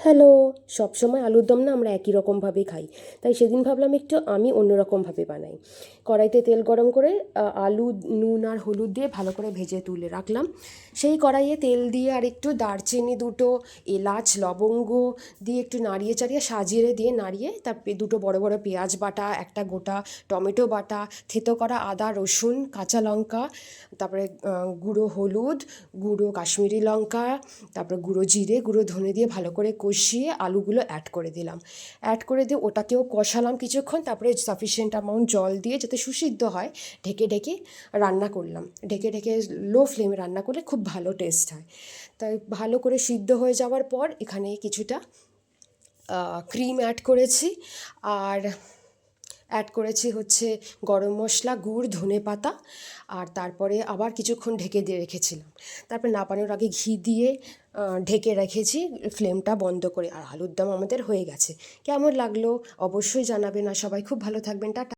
Hello. সবসময় আলুর দম না আমরা একই রকমভাবে খাই, তাই সেদিন ভাবলাম একটু আমি অন্যরকমভাবে বানাই। কড়াইতে তেল গরম করে আলু নুন আর হলুদ দিয়ে ভালো করে ভেজে তুলে রাখলাম। সেই কড়াইয়ে তেল দিয়ে আর একটু দারচিনি দুটো, এলাচ লবঙ্গ দিয়ে একটু নাড়িয়ে চাড়িয়ে সাজিয়ে দিয়ে নাড়িয়ে তারপরে দুটো বড় বড় পেঁয়াজ বাটা, একটা গোটা টমেটো বাটা, থেতো করা আদা রসুন কাঁচা লঙ্কা, তারপরে গুঁড়ো হলুদ, গুঁড়ো কাশ্মীরি লঙ্কা, তারপর গুঁড়ো জিরে গুঁড়ো ধনে দিয়ে ভালো করে কষিয়ে আলুগুলো অ্যাড করে দিলাম। অ্যাড করে দিয়ে ওটাকেও কষালাম কিছুক্ষণ, তারপরে সাফিসিয়েন্ট অ্যামাউন্ট জল দিয়ে যাতে সুসিদ্ধ হয় ঢেকে ঢেকে রান্না করলাম। ঢেকে ঢেকে লো ফ্লেমে রান্না করলে খুব ভালো টেস্ট হয়। তাই ভালো করে সিদ্ধ হয়ে যাওয়ার পর এখানে কিছুটা ক্রিম অ্যাড করেছি, আর অ্যাড করেছি হচ্ছে গরম মশলা, গুড়, ধনে পাতা, আর তারপরে আবার কিছুক্ষণ ঢেকে দিয়ে রেখেছিলাম। তারপরে নামানোর আগে ঘি দিয়ে ঢেকে রেখেছি ফ্লেমটা বন্ধ করে। আর আলুর দম আমাদের হয়ে গেছে। কেমন লাগলো অবশ্যই জানাবেন, আর সবাই খুব ভালো থাকবেন। টাটা।